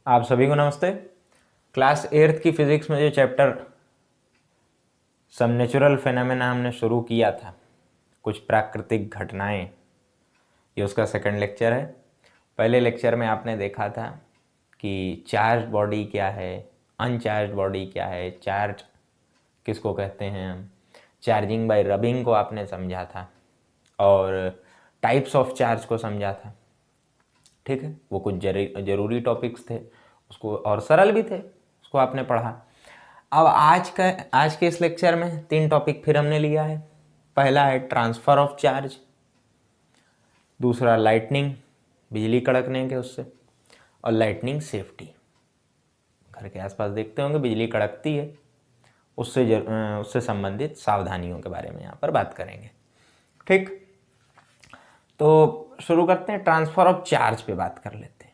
आप सभी को नमस्ते। क्लास 8th की फिजिक्स में जो चैप्टर सम नेचुरल फिनोमेना हमने शुरू किया था, कुछ प्राकृतिक घटनाएं, ये उसका सेकंड लेक्चर है। पहले लेक्चर में आपने देखा था कि चार्ज बॉडी क्या है, अनचार्ज बॉडी क्या है, चार्ज किसको कहते हैं हम, चार्जिंग बाय रबिंग को आपने समझा था और टाइप्स ऑफ चार्ज को समझा था। ठीक है, वो कुछ जरूरी टॉपिक्स थे उसको, और सरल भी थे, उसको आपने पढ़ा। अब आज के इस लेक्चर में 3 टॉपिक फिर हमने लिया है। पहला है ट्रांसफ़र ऑफ चार्ज, दूसरा लाइटनिंग, बिजली कड़कने के उससे, और लाइटनिंग सेफ्टी। घर के आसपास देखते होंगे बिजली कड़कती है, उससे संबंधित सावधानियों के बारे में यहाँ पर बात करेंगे। ठीक, तो शुरू करते हैं। ट्रांसफ़र ऑफ चार्ज पे बात कर लेते हैं।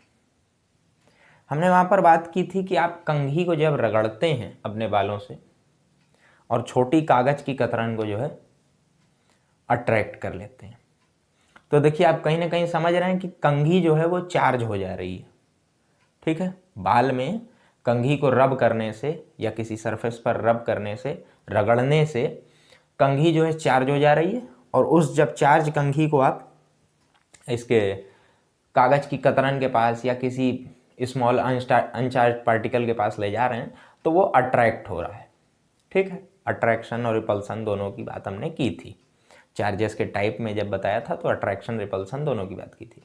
हमने वहाँ पर बात की थी कि आप कंघी को जब रगड़ते हैं अपने बालों से और छोटी कागज़ की कतरन को जो है अट्रैक्ट कर लेते हैं, तो देखिए आप कहीं ना कहीं समझ रहे हैं कि कंघी जो है वो चार्ज हो जा रही है। ठीक है, बाल में कंघी को रब करने से या किसी सरफेस पर रब करने से, रगड़ने से कंघी जो है चार्ज हो जा रही है। और उस जब चार्ज कंघी को आप इसके कागज़ की कतरन के पास या किसी स्मॉल अनचार्ज पार्टिकल के पास ले जा रहे हैं तो वो अट्रैक्ट हो रहा है। ठीक है, अट्रैक्शन और रिपल्सन दोनों की बात हमने की थी। चार्जेस के टाइप में जब बताया था तो अट्रैक्शन रिपल्सन दोनों की बात की थी।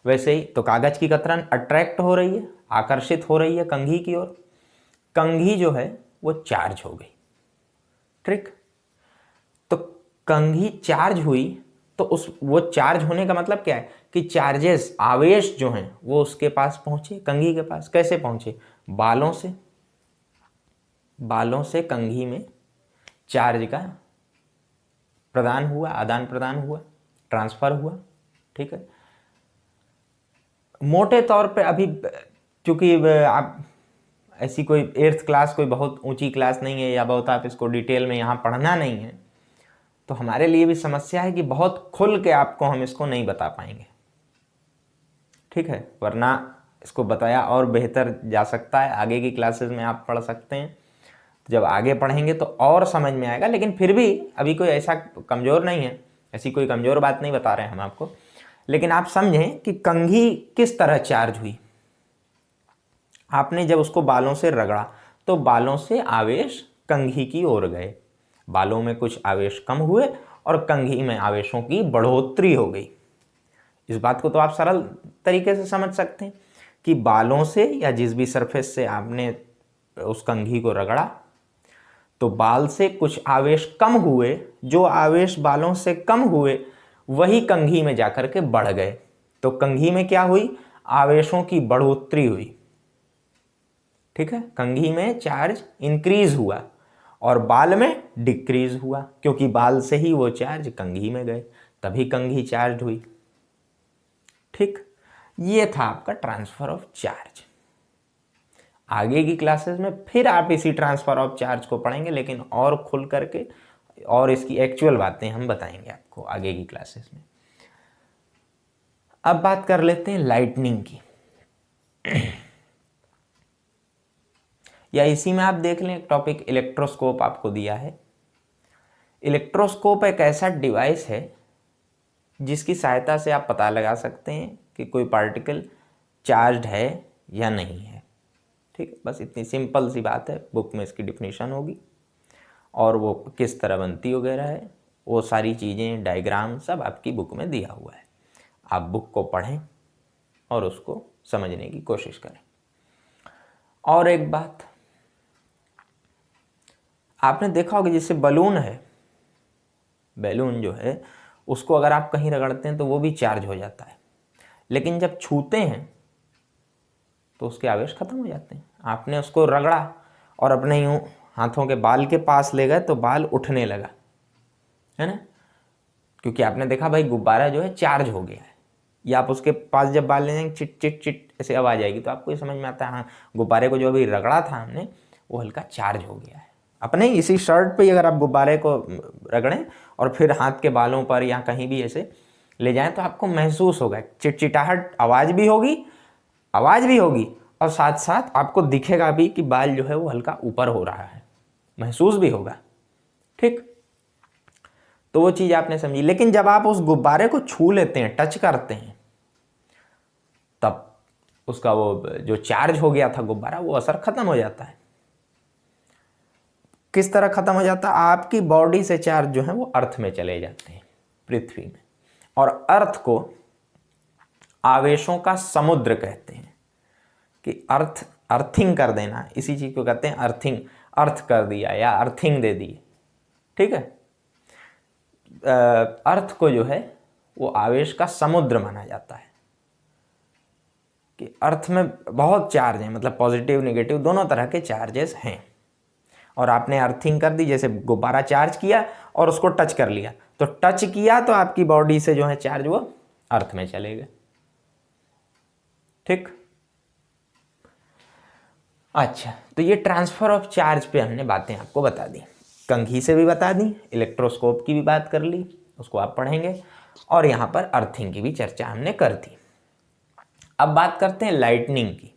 वैसे ही तो कागज़ की कतरन अट्रैक्ट हो रही है, आकर्षित हो रही है कंघी की ओर, कंघी जो है वो चार्ज हो गई। ठीक, तो कंघी चार्ज हुई तो वो चार्ज होने का मतलब क्या है कि चार्जेस, आवेश जो हैं वो उसके पास पहुंचे, कंघी के पास। कैसे पहुंचे? बालों से कंघी में चार्ज का प्रदान हुआ, आदान प्रदान हुआ, ट्रांसफर हुआ। ठीक है, मोटे तौर पे अभी क्योंकि आप ऐसी कोई 8th क्लास कोई बहुत ऊंची क्लास नहीं है या बहुत आप इसको डिटेल में यहाँ पढ़ना नहीं है, तो हमारे लिए भी समस्या है कि बहुत खुल के आपको हम इसको नहीं बता पाएंगे। ठीक है, वरना इसको बताया और बेहतर जा सकता है, आगे की क्लासेस में आप पढ़ सकते हैं। जब आगे पढ़ेंगे तो और समझ में आएगा, लेकिन फिर भी अभी कोई ऐसा कमज़ोर नहीं है, ऐसी कोई कमज़ोर बात नहीं बता रहे हैं हम आपको। लेकिन आप समझें कि कंघी किस तरह चार्ज हुई। आपने जब उसको बालों से रगड़ा तो बालों से आवेश कंघी की ओर गए, बालों में कुछ आवेश कम हुए और कंघी में आवेशों की बढ़ोतरी हो गई। इस बात को तो आप सरल तरीके से समझ सकते हैं कि बालों से या जिस भी सरफेस से आपने उस कंघी को रगड़ा तो बाल से कुछ आवेश कम हुए, जो आवेश बालों से कम हुए वही कंघी में जाकर के बढ़ गए। तो कंघी में क्या हुई? आवेशों की बढ़ोतरी हुई। ठीक है, कंघी में चार्ज इंक्रीज हुआ और बाल में डिक्रीज हुआ, क्योंकि बाल से ही वो चार्ज कंघी में गए, तभी कंघी चार्ज हुई। ठीक, ये था आपका ट्रांसफर ऑफ चार्ज। आगे की क्लासेस में फिर आप इसी ट्रांसफर ऑफ चार्ज को पढ़ेंगे, लेकिन और खुल करके, और इसकी एक्चुअल बातें हम बताएंगे आपको आगे की क्लासेस में। अब बात कर लेते हैं लाइटनिंग की। या इसी में आप देख लें एक टॉपिक इलेक्ट्रोस्कोप आपको दिया है। इलेक्ट्रोस्कोप एक ऐसा डिवाइस है जिसकी सहायता से आप पता लगा सकते हैं कि कोई पार्टिकल चार्ज्ड है या नहीं है। ठीक है, बस इतनी सिंपल सी बात है। बुक में इसकी डिफिनीशन होगी और वो किस तरह बनती वगैरह है, वो सारी चीज़ें, डायग्राम सब आपकी बुक में दिया हुआ है। आप बुक को पढ़ें और उसको समझने की कोशिश करें। और एक बात आपने देखा होगा, जैसे बलून है, बैलून जो है उसको अगर आप कहीं रगड़ते हैं तो वो भी चार्ज हो जाता है, लेकिन जब छूते हैं तो उसके आवेश खत्म हो जाते हैं। आपने उसको रगड़ा और अपने यूँ हाथों के बाल के पास ले गए तो बाल उठने लगा, है ना, क्योंकि आपने देखा भाई गुब्बारा जो है चार्ज हो गया है। या आप उसके पास जब बाल ले जाएंगे चिट चिट चिट ऐसे आवाज़ आएगी, तो आपको ये समझ में आता है हाँ, गुब्बारे को जो अभी रगड़ा था हमने वो हल्का चार्ज हो गया है। अपने इसी शर्ट पे अगर आप गुब्बारे को रगड़ें और फिर हाथ के बालों पर या कहीं भी ऐसे ले जाएं तो आपको महसूस होगा चिटचिटाहट, आवाज़ भी होगी और साथ साथ आपको दिखेगा भी कि बाल जो है वो हल्का ऊपर हो रहा है, महसूस भी होगा। ठीक, तो वो चीज़ आपने समझी। लेकिन जब आप उस गुब्बारे को छू लेते हैं, टच करते हैं, तब उसका वो जो चार्ज हो गया था गुब्बारा, वो असर खत्म हो जाता है। किस तरह खत्म हो जाता है? आपकी बॉडी से चार्ज जो है वो अर्थ में चले जाते हैं, पृथ्वी में। और अर्थ को आवेशों का समुद्र कहते हैं कि अर्थिंग कर देना, इसी चीज को कहते हैं अर्थिंग। अर्थ कर दिया या अर्थिंग दे दी। ठीक है, अर्थ को जो है वो आवेश का समुद्र माना जाता है कि अर्थ में बहुत चार्ज है, मतलब पॉजिटिव नेगेटिव दोनों तरह के चार्जेस हैं। और आपने अर्थिंग कर दी, जैसे गुब्बारा चार्ज किया और उसको टच कर लिया, तो टच किया तो आपकी बॉडी से जो है चार्ज वो अर्थ में चले गए। ठीक, अच्छा, तो ये ट्रांसफर ऑफ चार्ज पे हमने बातें आपको बता दी, कंघी से भी बता दी, इलेक्ट्रोस्कोप की भी बात कर ली, उसको आप पढ़ेंगे, और यहाँ पर अर्थिंग की भी चर्चा हमने कर दी। अब बात करते हैं लाइटनिंग की।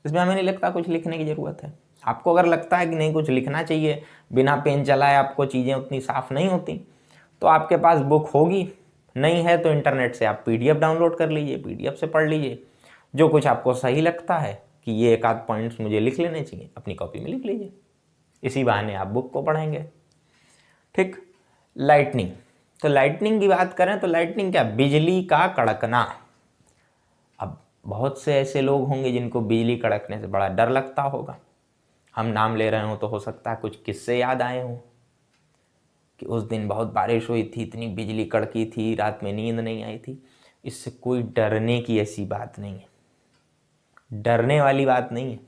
इसमें हमें नहीं लगता कुछ लिखने की ज़रूरत है। आपको अगर लगता है कि नहीं कुछ लिखना चाहिए, बिना पेन चलाए आपको चीज़ें उतनी साफ नहीं होती, तो आपके पास बुक होगी, नहीं है तो इंटरनेट से आप PDF डाउनलोड कर लीजिए, PDF से पढ़ लीजिए। जो कुछ आपको सही लगता है कि ये एक आध पॉइंट्स मुझे लिख लेने चाहिए, अपनी कॉपी में लिख लीजिए, इसी बहाने आप बुक को पढ़ेंगे। ठीक, लाइटनिंग। तो लाइटनिंग की बात करें तो लाइटनिंग क्या? बिजली का कड़कना। अब बहुत से ऐसे लोग होंगे जिनको बिजली कड़कने से बड़ा डर लगता होगा। हम नाम ले रहे हो तो हो सकता है कुछ किस्से याद आए हों कि उस दिन बहुत बारिश हुई थी, इतनी बिजली कड़की थी, रात में नींद नहीं आई थी। इससे कोई डरने की ऐसी बात नहीं है, डरने वाली बात नहीं है।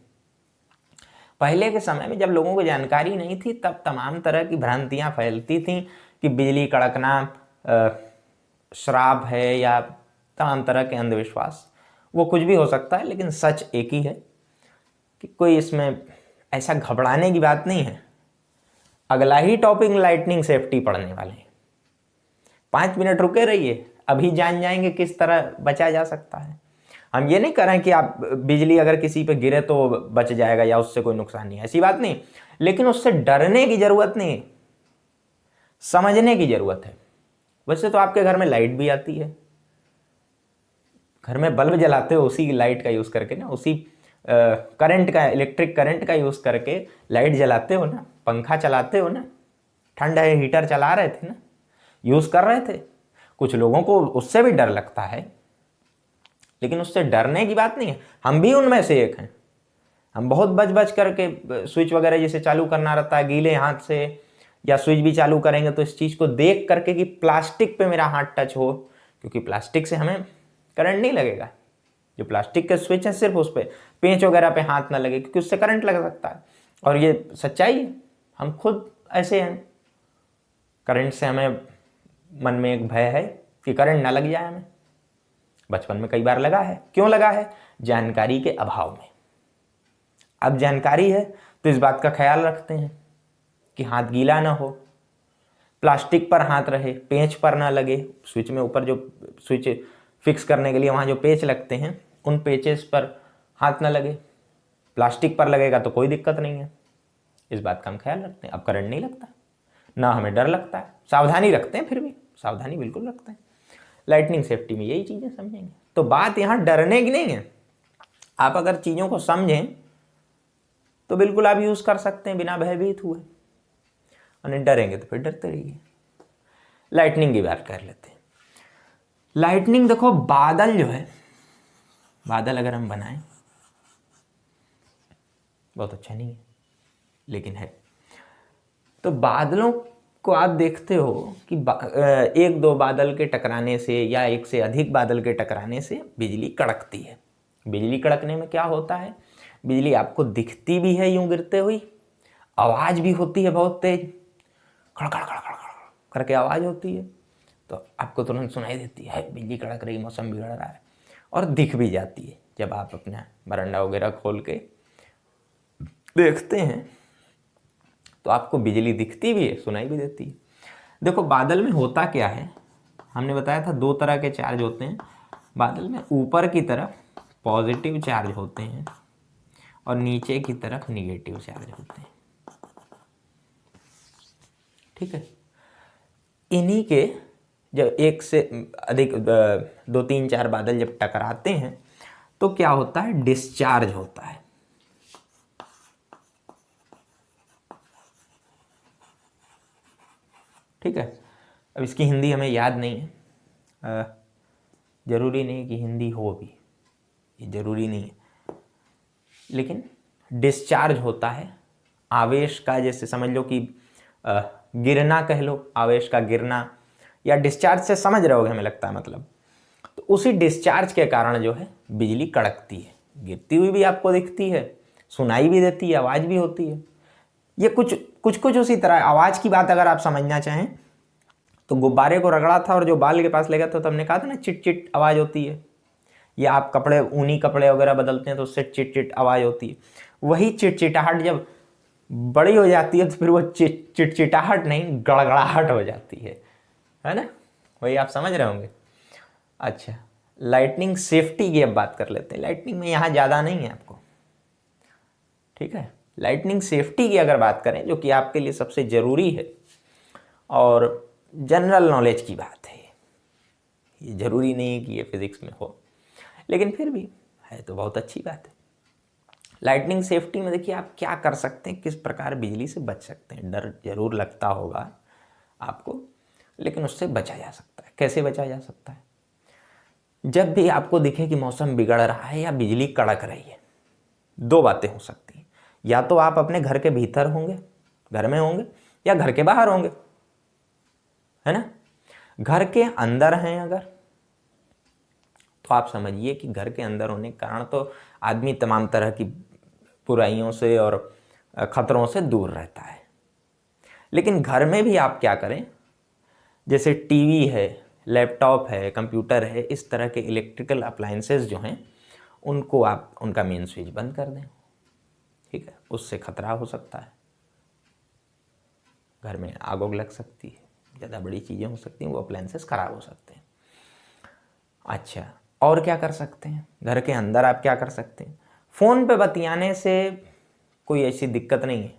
पहले के समय में जब लोगों को जानकारी नहीं थी, तब तमाम तरह की भ्रांतियां फैलती थीं कि बिजली कड़कना श्राप है या तमाम तरह के अंधविश्वास। वो कुछ भी हो सकता है, लेकिन सच एक ही है कि कोई इसमें ऐसा घबराने की बात नहीं है। अगला ही टॉपिक लाइटनिंग सेफ्टी पढ़ने वाले हैं। 5 मिनट रुके रहिए, अभी जान जाएंगे किस तरह बचा जा सकता है। हम ये नहीं कर रहे हैं कि आप बिजली अगर किसी पे गिरे तो बच जाएगा या उससे कोई नुकसान नहीं है, ऐसी बात नहीं। लेकिन उससे डरने की जरूरत नहीं, समझने की जरूरत है। वैसे तो आपके घर में लाइट भी आती है, घर में बल्ब जलाते हो उसी लाइट का यूज करके ना, उसी करंट का, इलेक्ट्रिक करंट का यूज करके लाइट जलाते हो ना, पंखा चलाते हो ना, ठंड है हीटर चला रहे थे ना, यूज कर रहे थे। कुछ लोगों को उससे भी डर लगता है, लेकिन उससे डरने की बात नहीं है। हम भी उनमें से एक हैं। हम बहुत बच करके स्विच वगैरह जैसे चालू करना रहता है गीले हाथ से, या स्विच भी चालू करेंगे तो इस चीज़ को देख करके कि प्लास्टिक पे मेरा हाथ टच हो, क्योंकि प्लास्टिक से हमें करंट नहीं लगेगा। जो प्लास्टिक के स्विच है सिर्फ उस पर पेंच वगैरह पे हाथ ना लगे, क्योंकि उससे करंट लग सकता है। और ये सच्चाई है, हम खुद ऐसे हैं। करंट से हमें मन में एक भय है कि करंट ना लग जाए हमें। बचपन में कई बार लगा है। क्यों लगा है? जानकारी के अभाव में। अब जानकारी है तो इस बात का ख्याल रखते हैं कि हाथ गीला ना हो, प्लास्टिक पर हाथ रहे, पेंच पर ना लगे। स्विच में ऊपर जो स्विच फिक्स करने के लिए वहाँ जो पेच लगते हैं, उन पेचेस पर हाथ ना लगे। प्लास्टिक पर लगेगा तो कोई दिक्कत नहीं है। इस बात का हम ख्याल रखते हैं। अब करंट नहीं लगता, ना हमें डर लगता है, सावधानी रखते हैं, फिर भी सावधानी बिल्कुल रखते हैं। लाइटनिंग सेफ्टी में यही चीज़ें समझेंगे। तो बात यहाँ डरने की नहीं है। आप अगर चीज़ों को समझें तो बिल्कुल आप यूज़ कर सकते हैं बिना भयभीत हुए, और डरेंगे तो फिर डरते रहिए। लाइटनिंग की बात कर लेते हैं। लाइटनिंग देखो, बादल जो है, बादल अगर हम बनाएं, बहुत अच्छा नहीं है लेकिन है, तो बादलों को आप देखते हो कि एक दो बादल के टकराने से या एक से अधिक बादल के टकराने से बिजली कड़कती है। बिजली कड़कने में क्या होता है? बिजली आपको दिखती भी है यूं गिरते हुई, आवाज़ भी होती है बहुत तेज, खड़खड़ खड़खड़ खड़ करके आवाज़ होती है, तो आपको तुरंत सुनाई देती है बिजली कड़क रही, मौसम बिगड़ रहा है। और दिख भी जाती है जब आप अपना बरंडा वगैरह खोल के देखते हैं तो आपको बिजली दिखती भी है, सुनाई भी देती है। देखो बादल में होता क्या है, हमने बताया था 2 तरह के चार्ज होते हैं बादल में। ऊपर की तरफ पॉजिटिव चार्ज होते हैं और नीचे की तरफ निगेटिव चार्ज होते हैं। ठीक है, इन्हीं के जब एक से अधिक 2 3 4 बादल जब टकराते हैं तो क्या होता है, डिस्चार्ज होता है। ठीक है, अब इसकी हिंदी हमें याद नहीं है, ज़रूरी नहीं कि हिंदी हो भी, ये ज़रूरी नहीं है, लेकिन डिस्चार्ज होता है आवेश का, जैसे समझ लो कि गिरना कह लो, आवेश का गिरना, या डिस्चार्ज से समझ रहे होगे हमें लगता है मतलब। तो उसी डिस्चार्ज के कारण जो है बिजली कड़कती है, गिरती हुई भी आपको दिखती है, सुनाई भी देती है, आवाज़ भी होती है। ये कुछ उसी तरह। आवाज़ की बात अगर आप समझना चाहें तो गुब्बारे को रगड़ा था और जो बाल के पास ले गया था तो हमने कहा था ना चिट चिट आवाज़ होती है, या आप कपड़े ऊनी कपड़े वगैरह बदलते हैं तो उससे चिट चिट आवाज़ होती है। वही चिटचिटाहट जब बड़ी हो जाती है तो फिर वो चिटचिटाहट नहीं, गड़गड़ाहट हो जाती है ना। वही आप समझ रहे होंगे। अच्छा, लाइटनिंग सेफ्टी की अब बात कर लेते हैं। लाइटनिंग में यहाँ ज़्यादा नहीं है आपको, ठीक है। लाइटनिंग सेफ्टी की अगर बात करें, जो कि आपके लिए सबसे ज़रूरी है और जनरल नॉलेज की बात है, ये ज़रूरी नहीं है कि ये फिज़िक्स में हो, लेकिन फिर भी है तो बहुत अच्छी बात है। लाइटनिंग सेफ्टी में देखिए आप क्या कर सकते हैं, किस प्रकार बिजली से बच सकते हैं। डर ज़रूर लगता होगा आपको, लेकिन उससे बचा जा सकता है। कैसे बचा जा सकता है? जब भी आपको दिखे कि मौसम बिगड़ रहा है या बिजली कड़क रही है, 2 बातें हो सकती हैं। या तो आप अपने घर के भीतर होंगे, घर में होंगे, या घर के बाहर होंगे, है ना। घर के अंदर हैं अगर, तो आप समझिए कि घर के अंदर होने के कारण तो आदमी तमाम तरह की बुराइयों से और खतरों से दूर रहता है। लेकिन घर में भी आप क्या करें, जैसे टीवी है, लैपटॉप है, कंप्यूटर है, इस तरह के इलेक्ट्रिकल अप्लायंसेस जो हैं उनको आप उनका मेन स्विच बंद कर दें, ठीक है। उससे खतरा हो सकता है, घर में आग उग लग सकती है, ज़्यादा बड़ी चीज़ें हो सकती हैं, वो अप्लायंसेस ख़राब हो सकते हैं। अच्छा, और क्या कर सकते हैं? घर के अंदर आप क्या कर सकते हैं? फ़ोन पे बतियाने से कोई ऐसी दिक्कत नहीं है,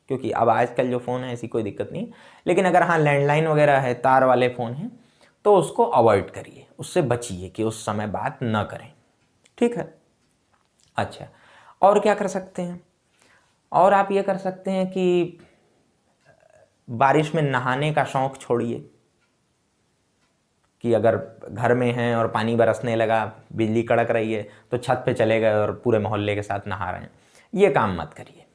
क्योंकि अब आजकल जो फ़ोन है ऐसी कोई दिक्कत नहीं। लेकिन अगर हाँ लैंडलाइन वगैरह है, तार वाले फ़ोन हैं, तो उसको अवॉइड करिए, उससे बचिए कि उस समय बात न करें, ठीक है। अच्छा, और क्या कर सकते हैं? और आप ये कर सकते हैं कि बारिश में नहाने का शौक़ छोड़िए, कि अगर घर में हैं और पानी बरसने लगा, बिजली कड़क रही है, तो छत पे चले गए और पूरे मोहल्ले के साथ नहा रहे हैं, ये काम मत करिए,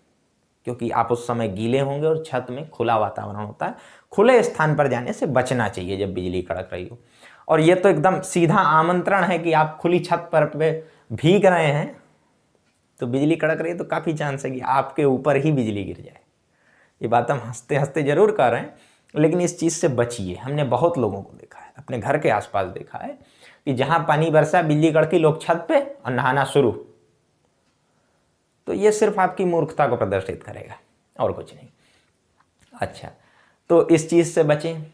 क्योंकि आप उस समय गीले होंगे और छत में खुला वातावरण होता है। खुले स्थान पर जाने से बचना चाहिए जब बिजली कड़क रही हो। और ये तो एकदम सीधा आमंत्रण है कि आप खुली छत पर भीग रहे हैं तो बिजली कड़क रही है, तो काफ़ी चांस है कि आपके ऊपर ही बिजली गिर जाए। ये बात हम हंसते हंसते ज़रूर कर रहे हैं, लेकिन इस चीज़ से बचिए। हमने बहुत लोगों को देखा है, अपने घर के आसपास देखा है कि जहाँ पानी बरसा, बिजली कड़की, लोग छत पे और नहाना शुरू। तो ये सिर्फ आपकी मूर्खता को प्रदर्शित करेगा और कुछ नहीं। अच्छा, तो इस चीज़ से बचें।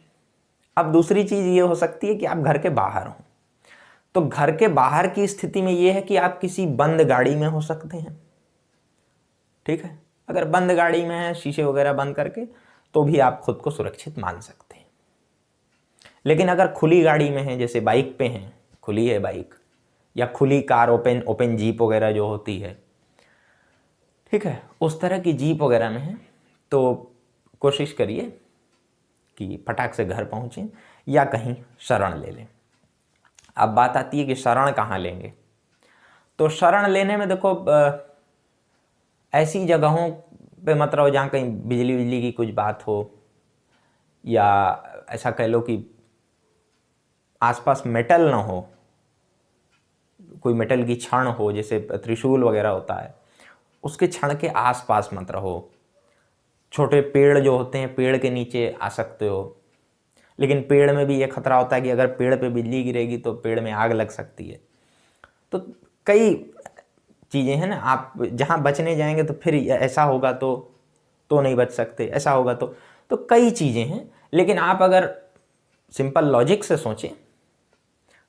अब दूसरी चीज़ ये हो सकती है कि आप घर के बाहर हों, तो घर के बाहर की स्थिति में ये है कि आप किसी बंद गाड़ी में हो सकते हैं, ठीक है। अगर बंद गाड़ी में है, शीशे वगैरह बंद करके, तो भी आप खुद को सुरक्षित मान सकते हैं। लेकिन अगर खुली गाड़ी में है, जैसे बाइक पे हैं, खुली है बाइक, या खुली कार, ओपन जीप वगैरह जो होती है, ठीक है, उस तरह की जीप वगैरह में है, तो कोशिश करिए कि फटाक से घर पहुँचें या कहीं शरण ले लें। अब बात आती है कि शरण कहाँ लेंगे। तो शरण लेने में देखो, ऐसी जगहों पे मत रहो जहाँ कहीं बिजली की कुछ बात हो, या ऐसा कह लो कि आसपास मेटल ना हो, कोई मेटल की छड़ हो, जैसे त्रिशूल वगैरह होता है, उसके छड़ के आसपास मत रहो। छोटे पेड़ जो होते हैं, पेड़ के नीचे आ सकते हो, लेकिन पेड़ में भी ये खतरा होता है कि अगर पेड़ पे बिजली गिरेगी तो पेड़ में आग लग सकती है। तो कई चीज़ें हैं ना, आप जहाँ बचने जाएंगे तो फिर ऐसा होगा तो नहीं बच सकते, ऐसा होगा तो कई चीज़ें हैं। लेकिन आप अगर सिंपल लॉजिक से सोचें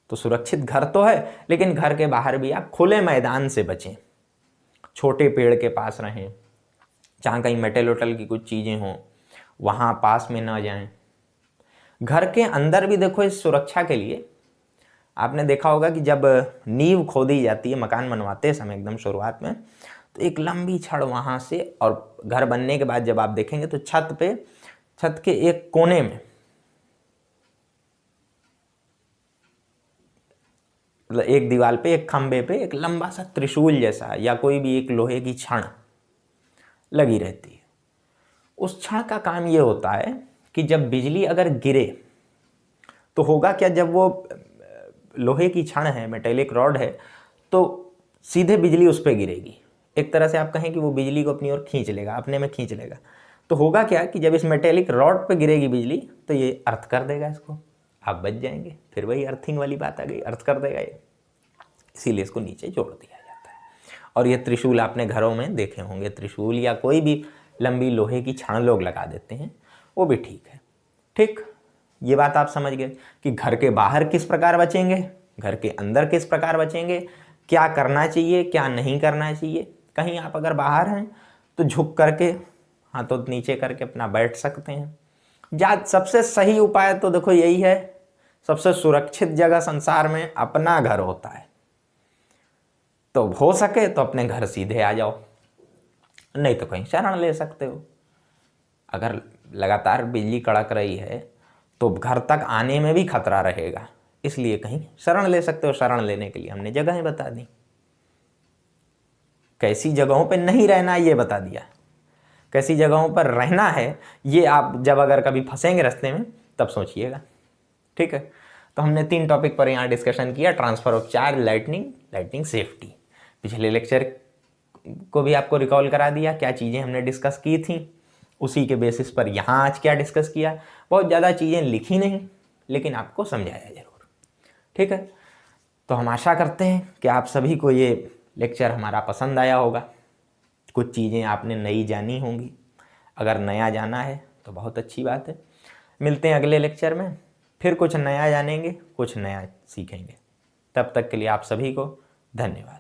तो सुरक्षित घर तो है, लेकिन घर के बाहर भी आप खुले मैदान से बचें, छोटे पेड़ के पास रहें, जहाँ कहीं मेटल वेटल की कुछ चीज़ें हों वहाँ पास में ना जाएं। घर के अंदर भी देखो, इस सुरक्षा के लिए आपने देखा होगा कि जब नींव खोदी जाती है मकान बनवाते समय एकदम शुरुआत में, तो एक लंबी छड़ वहाँ से, और घर बनने के बाद जब आप देखेंगे तो छत के एक कोने में, मतलब एक दीवार पे, एक खंबे पे एक लंबा सा त्रिशूल जैसा या कोई भी एक लोहे की छड़ लगी रहती है। उस छड़ का काम ये होता है कि जब बिजली अगर गिरे तो होगा क्या, जब वो लोहे की छड़ है, मेटेलिक रॉड है, तो सीधे बिजली उस पर गिरेगी। एक तरह से आप कहें कि वो बिजली को अपनी ओर खींच लेगा, अपने में खींच लेगा। तो होगा क्या कि जब इस मेटेलिक रॉड पे गिरेगी बिजली तो ये अर्थ कर देगा इसको, आप बच जाएंगे। फिर वही अर्थिंग वाली बात आ गई, अर्थ कर देगा ये, इसीलिए इसको नीचे जोड़ दिया जाता है। और ये त्रिशूल आपने घरों में देखे होंगे, त्रिशूल या कोई भी लंबी लोहे की छड़ लोग लगा देते हैं, वो भी ठीक है। ठीक, ये बात आप समझ गए कि घर के बाहर किस प्रकार बचेंगे, घर के अंदर किस प्रकार बचेंगे, क्या करना चाहिए क्या नहीं करना चाहिए। कहीं आप अगर बाहर हैं तो झुक करके, हाथों नीचे करके अपना बैठ सकते हैं। सबसे सही उपाय तो देखो यही है, सबसे सुरक्षित जगह संसार में अपना घर होता है। तो हो सके तो अपने घर सीधे आ जाओ, नहीं तो कहीं शरण ले सकते हो। अगर लगातार बिजली कड़क रही है तो घर तक आने में भी खतरा रहेगा, इसलिए कहीं शरण ले सकते हो। शरण लेने के लिए हमने जगहें बता दी, कैसी जगहों पे नहीं रहना ये बता दिया, कैसी जगहों पर रहना है ये आप जब अगर कभी फंसेंगे रास्ते में तब सोचिएगा। ठीक है, तो हमने 3 टॉपिक पर यहाँ डिस्कशन किया, transfer of charge, lightning safety. पिछले लेक्चर को भी आपको रिकॉल करा दिया, क्या चीज़ें हमने डिस्कस की थी, उसी के बेसिस पर यहाँ आज क्या डिस्कस किया। बहुत ज़्यादा चीज़ें लिखी नहीं, लेकिन आपको समझाया जरूर। ठीक है, तो हम आशा करते हैं कि आप सभी को ये लेक्चर हमारा पसंद आया होगा। कुछ चीज़ें आपने नई जानी होंगी, अगर नया जाना है तो बहुत अच्छी बात है। मिलते हैं अगले लेक्चर में, फिर कुछ नया जानेंगे, कुछ नया सीखेंगे। तब तक के लिए आप सभी को धन्यवाद।